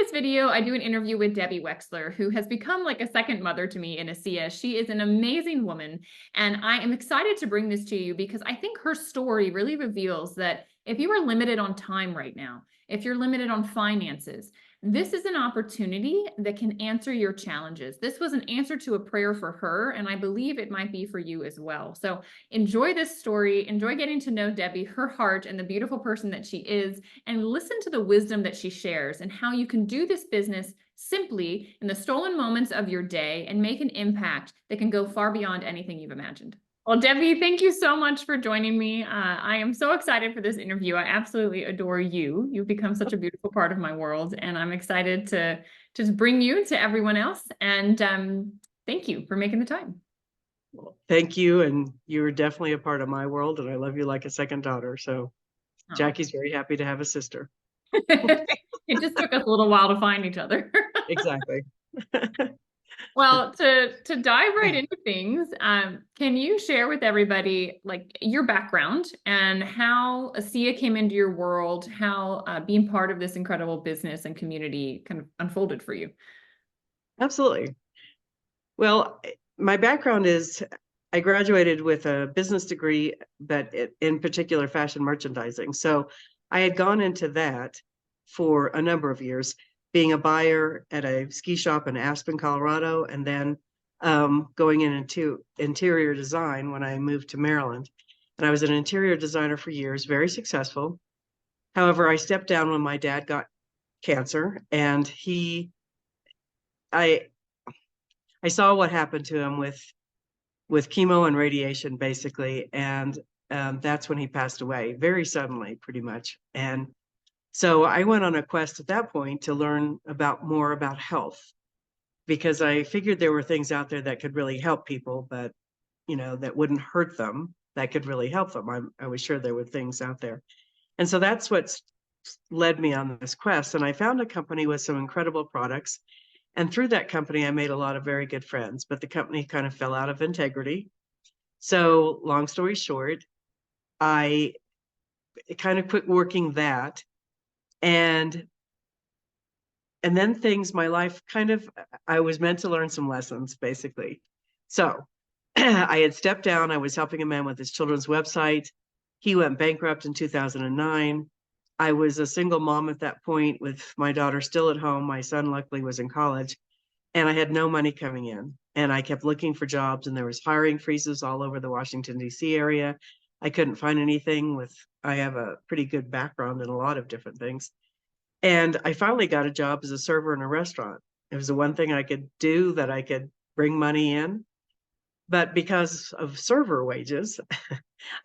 this video, I do an interview with Debbie Wetzler, who has become like a second mother to me in ASEA. She is an amazing woman, and I am excited to bring this to you because I think her story really reveals that if you are limited on time right now, if you're limited on finances, this is an opportunity that can answer your challenges. This was an answer to a prayer for her, and I believe it might be for you as well. So enjoy this story, enjoy getting to know Debbie, her heart, and the beautiful person that she is, and listen to the wisdom that she shares and how you can do this business simply in the stolen moments of your day and make an impact that can go far beyond anything you've imagined. Well, Debbie, thank you so much for joining me. I am so excited for this interview. I absolutely adore you. You've become such a beautiful part of my world, and I'm excited to just bring you to everyone else. And thank you for making the time. Well, thank you. And you're definitely a part of my world, and I love you like a second daughter. So Jackie's very happy to have a sister. It just took us a little while to find each other. Exactly. Well, to dive right into things, can you share with everybody like your background and how ASEA came into your world, how being part of this incredible business and community kind of unfolded for you? Absolutely. Well, my background is I graduated with a business degree, but in particular fashion merchandising. So I had gone into that for a number of years, being a buyer at a ski shop in Aspen, Colorado, and then going into interior design when I moved to Maryland. And I was an interior designer for years, very successful. However, I stepped down when my dad got cancer, and I saw what happened to him with chemo and radiation, basically, and that's when he passed away, very suddenly, pretty much. And so I went on a quest at that point to learn more about health, because I figured there were things out there that could really help people, but that wouldn't hurt them, that could really help them. I was sure there were things out there. And so that's what's led me on this quest. And I found a company with some incredible products. And through that company, I made a lot of very good friends, but the company kind of fell out of integrity. So long story short, I kind of quit working that. And then my life I was meant to learn some lessons, basically. So I had stepped down. I was helping a man with his children's website. He went bankrupt in 2009. I was a single mom at that point with my daughter still at home. My son luckily was in college, and I had no money coming in. And I kept looking for jobs, and there was hiring freezes all over the Washington, D.C. area. I couldn't find anything I have a pretty good background in a lot of different things. And I finally got a job as a server in a restaurant. It was the one thing I could do that I could bring money in. But because of server wages,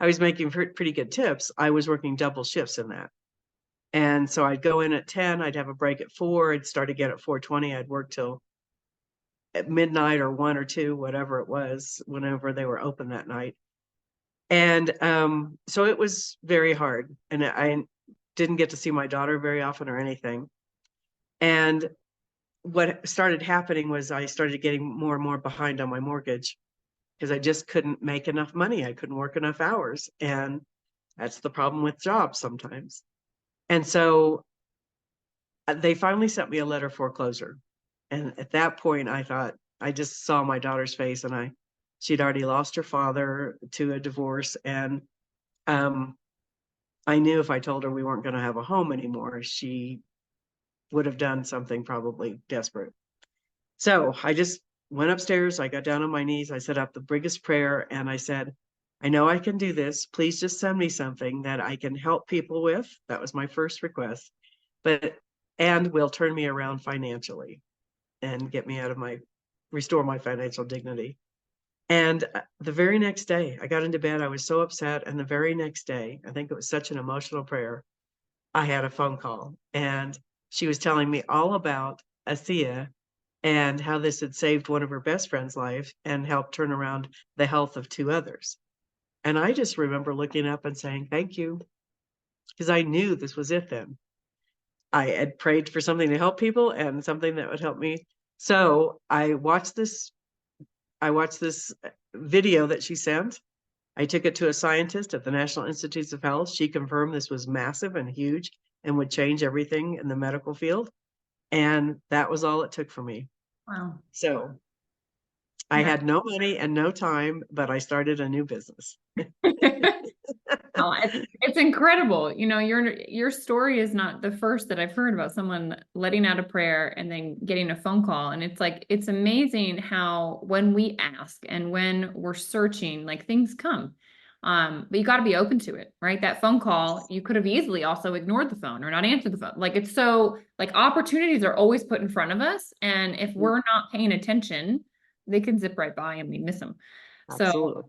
I was making pretty good tips. I was working double shifts in that. And so I'd go in at 10, I'd have a break at 4, I'd start again at 4:20, I'd work till at midnight or 1 or 2, whatever it was, whenever they were open that night. And so it was very hard. And I didn't get to see my daughter very often or anything. And what started happening was I started getting more and more behind on my mortgage because I just couldn't make enough money. I couldn't work enough hours. And that's the problem with jobs sometimes. And so they finally sent me a letter of foreclosure. And at that point, I thought, I just saw my daughter's face, and she'd already lost her father to a divorce. And I knew if I told her we weren't going to have a home anymore, she would have done something probably desperate. So I just went upstairs. I got down on my knees. I said up the biggest prayer, and I said, I know I can do this. Please just send me something that I can help people with. That was my first request. And will turn me around financially and get me restore my financial dignity. And the very next day, I got into bed. I was so upset. And the very next day, I think it was such an emotional prayer, I had a phone call. And she was telling me all about ASEA and how this had saved one of her best friend's life and helped turn around the health of 2 others. And I just remember looking up and saying, thank you, because I knew this was it then. I had prayed for something to help people and something that would help me. So I watched this video that she sent. I took it to a scientist at the National Institutes of Health. She confirmed this was massive and huge and would change everything in the medical field. And that was all it took for me. Wow. So I Yeah. had no money and no time, but I started a new business. Oh, it's incredible. You know, your story is not the first that I've heard about someone letting out a prayer and then getting a phone call. And it's like, it's amazing how when we ask and when we're searching, like things come. But you got to be open to it, right? That phone call, you could have easily also ignored the phone or not answered the phone. Like it's so like opportunities are always put in front of us. And if we're not paying attention, they can zip right by and we miss them. So Absolutely.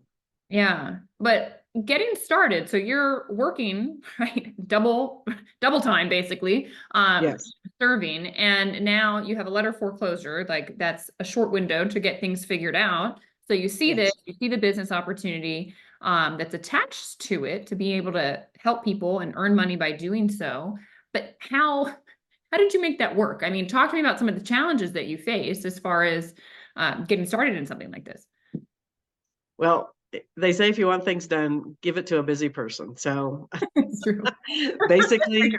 yeah, but getting started, so you're working, right? Double time basically, Yes. serving, and now you have a letter foreclosure, like that's a short window to get things figured out. So you see this, Yes. you see the business opportunity that's attached to it to be able to help people and earn money by doing so. But how did you make that work? I mean, talk to me about some of the challenges that you faced as far as getting started in something like this. Well, they say if you want things done, give it to a busy person. So It's true. basically,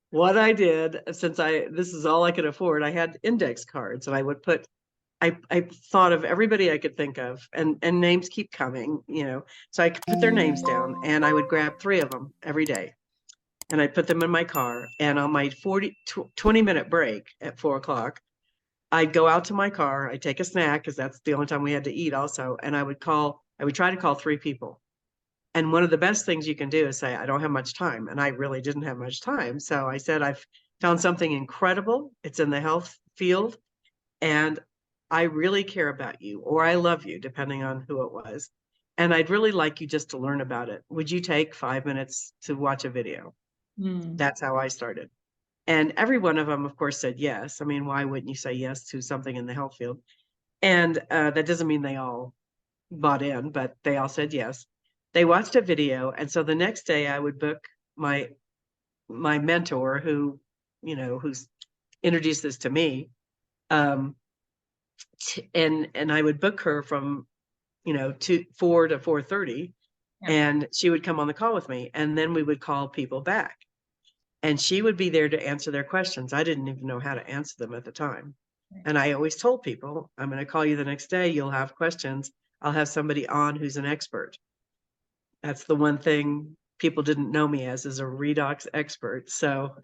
what I did, since this is all I could afford, I had index cards and I would put, I thought of everybody I could think of, and names keep coming, so I could put their names down and I would grab 3 of them every day and I'd put them in my car. And on my 20-minute break at 4 o'clock, I'd go out to my car, I'd take a snack because that's the only time we had to eat also. And I would try to call 3 people. And one of the best things you can do is say, I don't have much time. And I really didn't have much time. So I said, I've found something incredible. It's in the health field. And I really care about you, or I love you, depending on who it was. And I'd really like you just to learn about it. Would you take 5 minutes to watch a video? Mm, That's how I started. And every one of them, of course, said yes. I mean, why wouldn't you say yes to something in the health field? And that doesn't mean they all bought in, but they all said yes. They watched a video, and so the next day I would book my mentor, who's introduced this to me, um, and I would book her from 4 to 4:30, yeah. and she would come on the call with me, and then we would call people back, and she would be there to answer their questions. I didn't even know how to answer them at the time. Right. And I always told people, I'm going to call you the next day. You'll have questions. I'll have somebody on who's an expert. That's the one thing people didn't know me as a redox expert. So,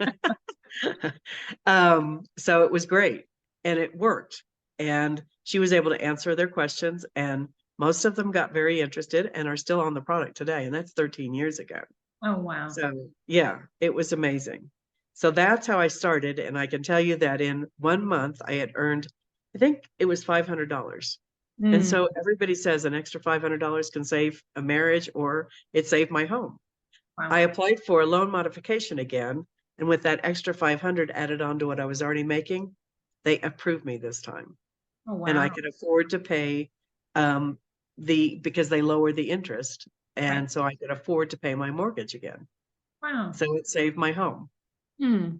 so it was great and it worked. And she was able to answer their questions, and most of them got very interested and are still on the product today. And that's 13 years ago. Oh, wow. So yeah, it was amazing. So that's how I started. And I can tell you that in 1 month I had earned, I think it was $500. And Mm, so everybody says an extra $500 can save a marriage or it saved my home. I wow. applied for a loan modification again. And with that extra 500 added on to what I was already making, they approved me this time. Oh, And I wow. could afford to pay um, because they lowered the interest. Right. And so I could afford to pay my mortgage again. Wow. So it saved my home. Hmm.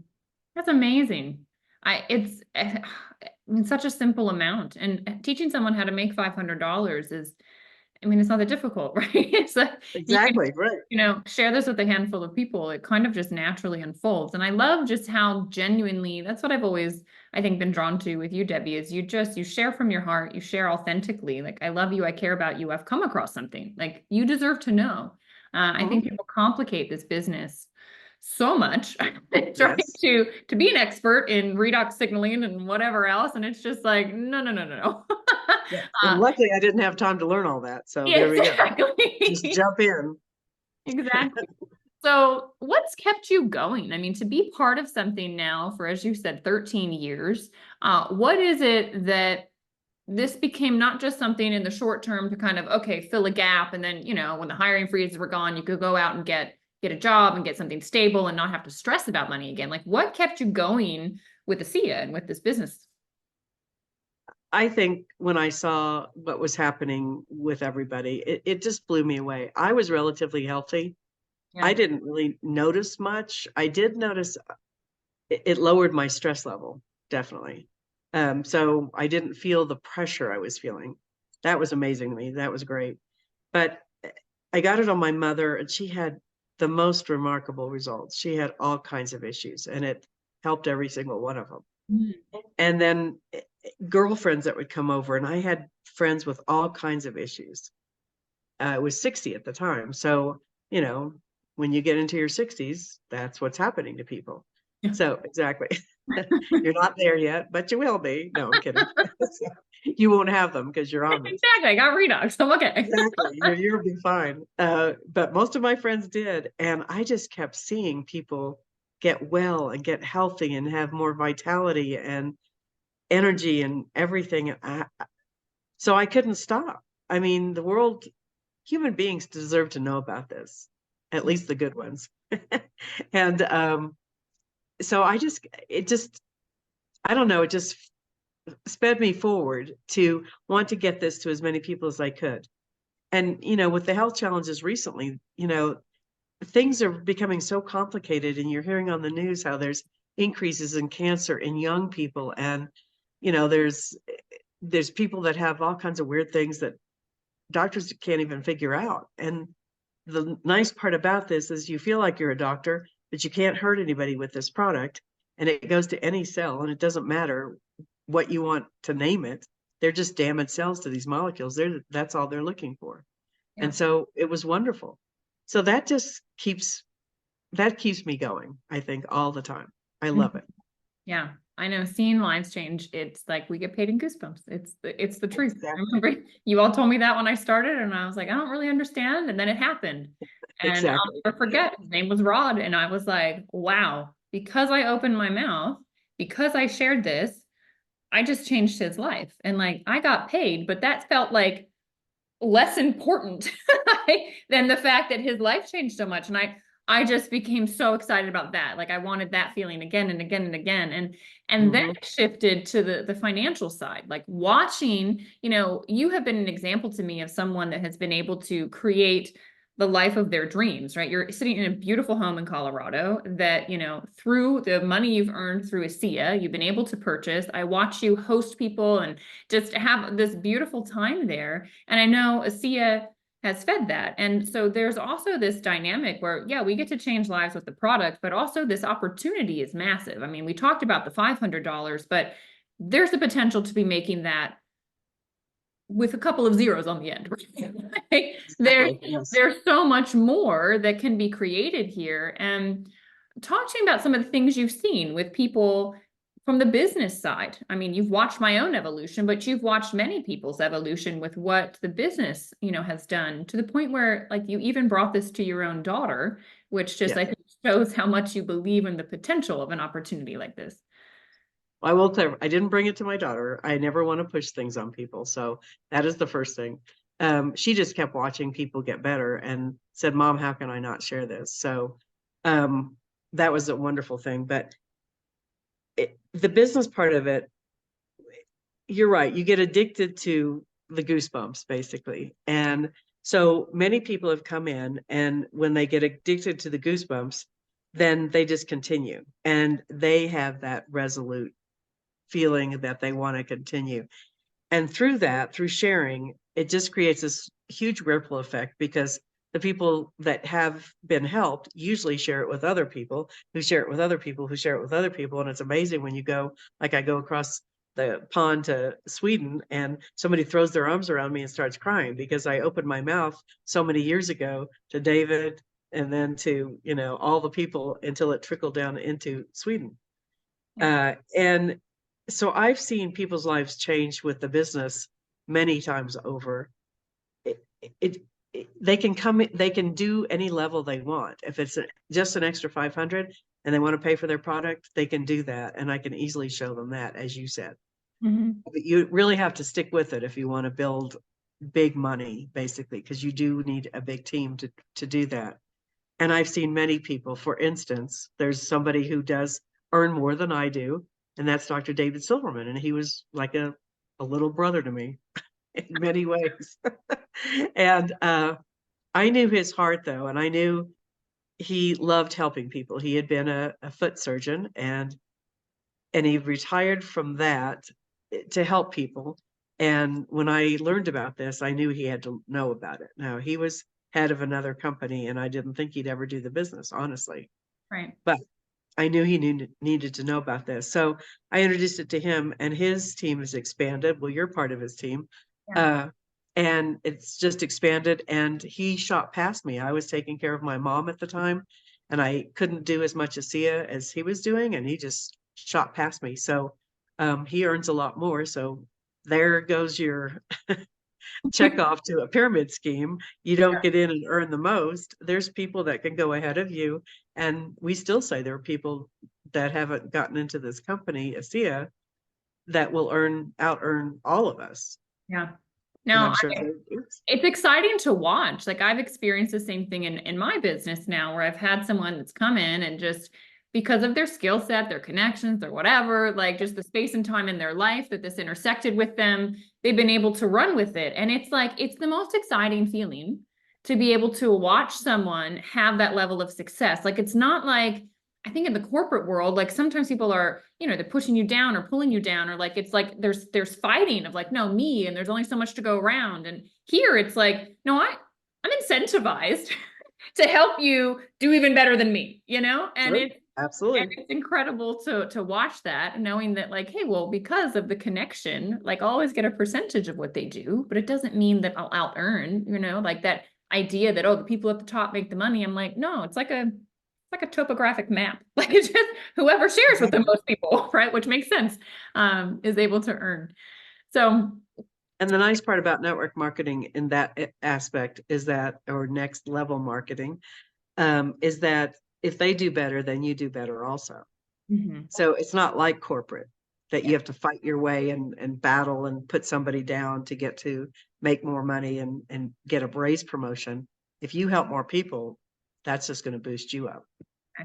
That's amazing. It's such a simple amount. And teaching someone how to make $500 is, I mean, it's not that difficult, right? It's like you can, Exactly, right. share this with a handful of people. It kind of just naturally unfolds. And I love just how genuinely, that's what I've always, I think, been drawn to with you, Debbie, is you share from your heart, you share authentically. Like, I love you, I care about you, I've come across something. Like, you deserve to know. I think Mhm. people complicate this business so much trying Yes. to be an expert in redox signaling and whatever else. And it's just like, no, no, no, no, no. Yeah. And uh, luckily I didn't have time to learn all that. So yeah, there we go. Just exactly. jump in. Exactly. So, what's kept you going? I mean, to be part of something now for, as you said, 13 years, what is it that this became not just something in the short term to kind of, okay, fill a gap. And then, when the hiring freezes were gone, you could go out and get a job and get something stable and not have to stress about money again. Like, what kept you going with ASEA and with this business? I think when I saw what was happening with everybody, it just blew me away. I was relatively healthy. Yeah. I didn't really notice much. I did notice it lowered my stress level, definitely. So I didn't feel the pressure I was feeling. That was amazing to me. That was great. But I got it on my mother, and she had the most remarkable results. She had all kinds of issues, and it helped every single one of them. Mhm. And then girlfriends that would come over, and I had friends with all kinds of issues. I was 60 at the time. So, you know, when you get into your 60s, that's what's happening to people. Yeah. So, exactly. You're not there yet, but you will be. No, I'm kidding. You won't have them because you're on them. Exactly. I got redox. I'm okay. Exactly. You'll be fine. But most of my friends did. And I just kept seeing people get well and get healthy and have more vitality and energy and everything. So I couldn't stop. I mean, the world, human beings deserve to know about this, at least the good ones. And so I don't know, it just sped me forward to want to get this to as many people as I could. And, with the health challenges recently, things are becoming so complicated, and you're hearing on the news how there's increases in cancer in young people. And, there's people that have all kinds of weird things that doctors can't even figure out. And the nice part about this is you feel like you're a doctor, but you can't hurt anybody with this product. And it goes to any cell, and it doesn't matter what you want to name it. They're just damaged cells to these molecules. That's all they're looking for. Yeah. And so it was wonderful. So that keeps me going, I think, all the time. I love Mhm. it. Yeah. I know seeing lives change, it's like we get paid in goosebumps. It's the truth. I Exactly. remember you all told me that when I started and I was like, I don't really understand. And then it happened. And I'll Exactly. never forget, his name was Rod. And I was like, wow, because I opened my mouth, because I shared this, I just changed his life. And like I got paid, but that felt like less important than the fact that his life changed so much. And I just became so excited about that. Like I wanted that feeling again and again and again. And then Hmm. it shifted to the financial side, like watching, you have been an example to me of someone that has been able to create the life of their dreams, right? You're sitting in a beautiful home in Colorado that, through the money you've earned through ASEA, you've been able to purchase. I watch you host people and just have this beautiful time there. And I know ASEA has fed that. And so there's also this dynamic where, yeah, we get to change lives with the product, but also this opportunity is massive. I mean, we talked about the $500, but there's the potential to be making that with a couple of zeros on the end. Right? There's Exactly. Yes. there's so much more that can be created here. And talk to me about some of the things you've seen with people from the business side. I mean, you've watched my own evolution, but you've watched many people's evolution with what the business, has done to the point where like you even brought this to your own daughter, which just Yeah. I think shows how much you believe in the potential of an opportunity like this. I will clarify. I didn't bring it to my daughter. I never want to push things on people. So that is the first thing. She just kept watching people get better and said, Mom, how can I not share this? So um, that was a wonderful thing. But the business part of it, you're right. You get addicted to the goosebumps, basically. And so many people have come in, and when they get addicted to the goosebumps, then they just continue, and they have that resolute feeling that they want to continue. And through that, through sharing, it just creates this huge ripple effect, because the people that have been helped usually share it with other people who share it with other people who share it with other people. And it's amazing when you go, like I go across the pond to Sweden and somebody throws their arms around me and starts crying because I opened my mouth so many years ago to David and then to, all the people until it trickled down into Sweden. Yeah. And so I've seen people's lives change with the business many times over. They can they can do any level they want. If it's just an extra 500 and they want to pay for their product, they can do that. And I can easily show them that, as you said. Mhm. But you really have to stick with it if you want to build big money, basically, because you do need a big team to do that. And I've seen many people, for instance, there's somebody who does earn more than I do, and that's Dr. David Silverman. And he was like a little brother to me in many ways. And I knew his heart, though, and I knew he loved helping people. He had been a foot surgeon, and he retired from that to help people. And when I learned about this, I knew he had to know about it. Now, he was head of another company, and I didn't think he'd ever do the business, honestly. Right. But I knew he needed to know about this. So I introduced it to him, and his team has expanded. Well, you're part of his team. Yeah. Uh, and it's just expanded, and he shot past me. I was taking care of my mom at the time, and I couldn't do as much ASEA as he was doing, and he just shot past me. So he earns a lot more. So there goes your check off to a pyramid scheme. You don't get in and earn the most. There's people that can go ahead of you. And we still say there are people that haven't gotten into this company, ASEA, that will out earn all of us. Yeah. And No, I'm sure it's exciting to watch. Like I've experienced the same thing in my business now, where I've had someone that's come in and just because of their skill set, their connections, or whatever, like just the space and time in their life that this intersected with them, they've been able to run with it. And it's like, it's the most exciting feeling to be able to watch someone have that level of success. Like, it's not like, I think in the corporate world, like sometimes people are, they're pushing you down or pulling you down, or like, it's like there's fighting of like, no, me, and there's only so much to go around. And here it's like, no, I'm incentivized to help you do even better than me, and sure, absolutely. it's incredible to watch that, knowing that like, hey, well, because of the connection, like I'll always get a percentage of what they do, but it doesn't mean that I'll out earn, like that idea that, oh, the people at the top make the money. I'm like, no, it's like a topographic map. Like it's just whoever shares with the most people, right? Which makes sense, is able to earn. So. And the nice part about network marketing in that aspect is that, or next level marketing, is that if they do better, then you do better also. So it's not like corporate that you have to fight your way and battle and put somebody down to get to make more money and get a raise promotion. If you help more people, that's just going to boost you up.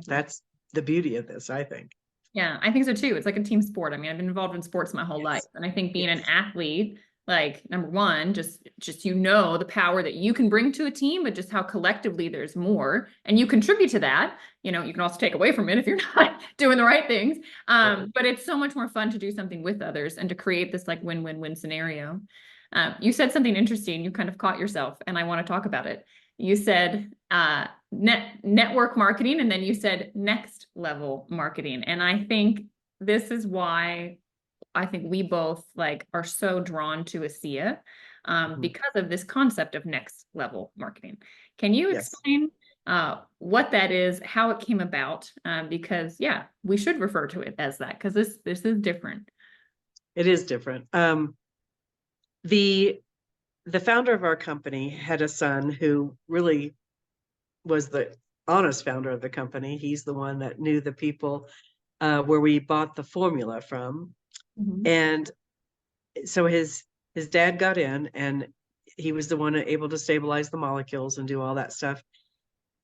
That's the beauty of this, I think. Yeah, I think so too. It's like a team sport. I mean, I've been involved in sports my whole life. And I think being an athlete, like number one, just the power that you can bring to a team, but just how collectively there's more. And you contribute to that. You can also take away from it if you're not doing the right things. But it's so much more fun to do something with others and to create this like win-win-win scenario. You said something interesting. You kind of caught yourself, and I want to talk about it. You said network marketing, and then you said next level marketing. And I think this is why I think we both like are so drawn to ASEA, because of this concept of next level marketing. Can you explain what that is, how it came about? Because we should refer to it as that, because this is different. It is different. The founder of our company had a son who really was the honest founder of the company. He's the one that knew the people where we bought the formula from. And so his dad got in, and he was the one able to stabilize the molecules and do all that stuff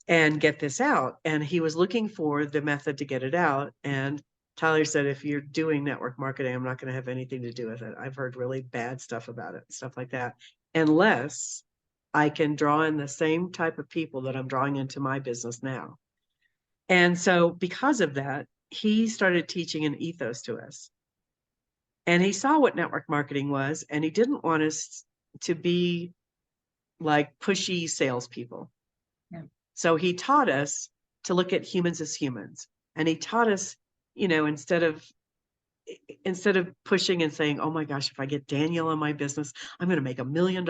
and get this out. And he was looking for the method to get it out. And Tyler said, if you're doing network marketing, I'm not going to have anything to do with it. I've heard really bad stuff about it, stuff like that, unless I can draw in the same type of people that I'm drawing into my business now. And so because of that, he started teaching an ethos to us. And he saw what network marketing was, and he didn't want us to be like pushy salespeople. So he taught us to look at humans as humans. And he taught us, instead of pushing and saying, oh my gosh, if I get Danielle in my business, I'm going to make $1 million.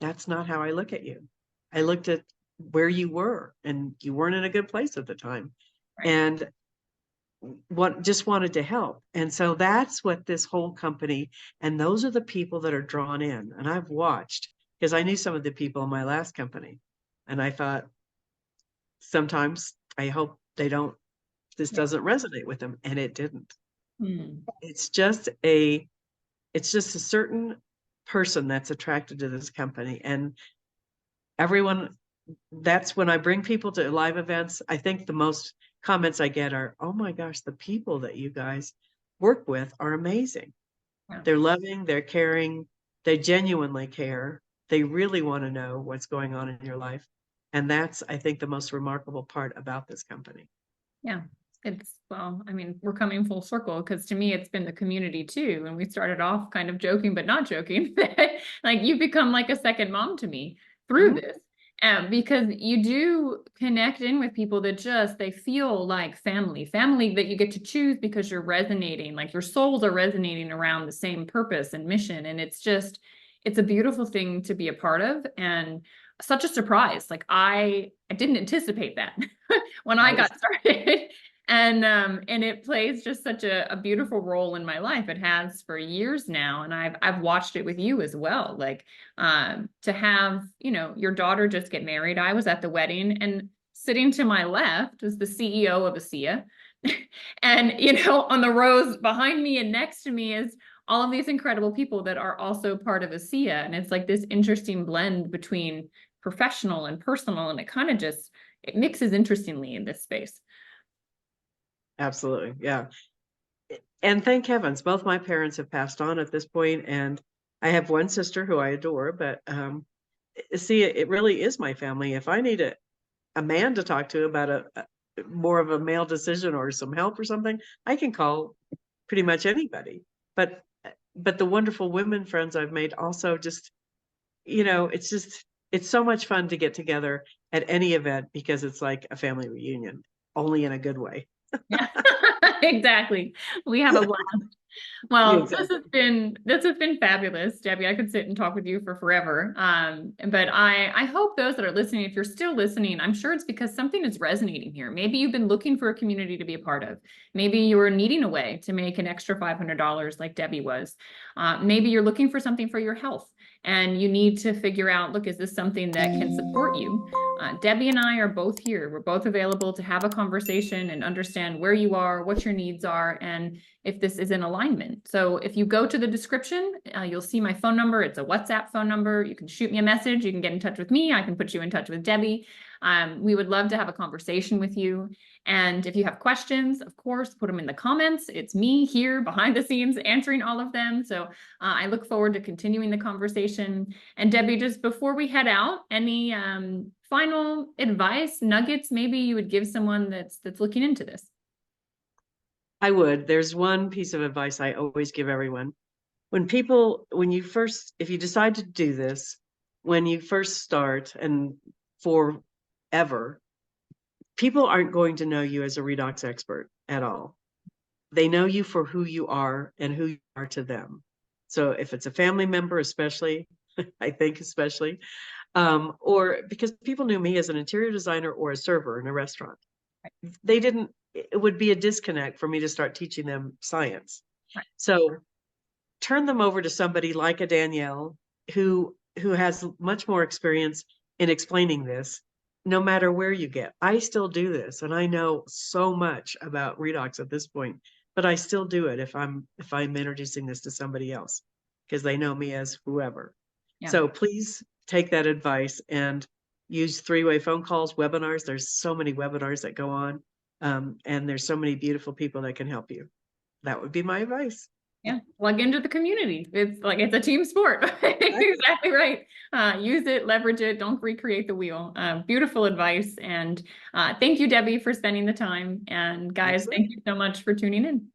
That's not how I look at you. I looked at where you were, and you weren't in a good place at the time. And just wanted to help. And so that's what this whole company, and those are the people that are drawn in. And I've watched, because I knew some of the people in my last company, and I thought, sometimes I hope this doesn't resonate with them. And it didn't. It's just a certain person that's attracted to this company. And everyone, that's when I bring people to live events. I think the most comments I get are, oh my gosh, the people that you guys work with are amazing. They're loving, they're caring, they genuinely care. They really want to know what's going on in your life. And that's, I think, the most remarkable part about this company. Yeah. We're coming full circle, because to me, it's been the community too. And we started off kind of joking, but not joking. Like, you become like a second mom to me through this. Because you do connect in with people that just, they feel like family that you get to choose because you're resonating, like your souls are resonating around the same purpose and mission. And it's just, it's a beautiful thing to be a part of, and such a surprise. Like I didn't anticipate that when I Right. got started. And it plays just such a beautiful role in my life. It has for years now. And I've watched it with you as well. Like, to have, you know, your daughter just get married. I was at the wedding, and sitting to my left was the CEO of ASEA. And, you know, on the rows behind me and next to me is all of these incredible people that are also part of ASEA. And it's like this interesting blend between professional and personal. And it kind of just, it mixes interestingly in this space. Absolutely. Yeah. And thank heavens, both my parents have passed on at this point, and I have one sister who I adore, but see, it really is my family. If I need a man to talk to about a more of a male decision or some help or something, I can call pretty much anybody. But the wonderful women friends I've made also just, it's so much fun to get together at any event because it's like a family reunion, only in a good way. Yeah, exactly. We have a blast. Yeah, Well, exactly. this has been fabulous, Debbie. I could sit and talk with you for forever. But I hope those that are listening, if you're still listening, I'm sure it's because something is resonating here. Maybe you've been looking for a community to be a part of. Maybe you were needing a way to make an extra $500 like Debbie was. Maybe you're looking for something for your health, and you need to figure out, look, is this something that can support you? Debbie and I are both here. We're both available to have a conversation and understand where you are, what your needs are, and if this is in alignment. So if you go to the description, you'll see my phone number. It's a WhatsApp phone number. You can shoot me a message. You can get in touch with me. I can put you in touch with Debbie. We would love to have a conversation with you. And if you have questions, of course, put them in the comments. It's me here behind the scenes answering all of them. So I look forward to continuing the conversation. And Debbie, just before we head out, any final advice, nuggets, maybe you would give someone that's looking into this? I would. There's one piece of advice I always give everyone. If you decide to do this, when you first start and forever, people aren't going to know you as a redox expert at all. They know you for who you are and who you are to them. So if it's a family member, especially, I think especially, or because people knew me as an interior designer or a server in a restaurant, it would be a disconnect for me to start teaching them science. Right. So turn them over to somebody like a Danielle who has much more experience in explaining this. No matter where you get, I still do this, and I know so much about redox at this point, but I still do it if I'm introducing this to somebody else because they know me as whoever. Yeah. So please take that advice and use three-way phone calls, webinars. There's so many webinars that go on, and there's so many beautiful people that can help you. That would be my advice. Yeah, plug into the community. It's like, it's a team sport. Exactly right. Use it, leverage it, don't recreate the wheel. Beautiful advice. And thank you, Debbie, for spending the time. And guys, Excellent. thank you so much for tuning in.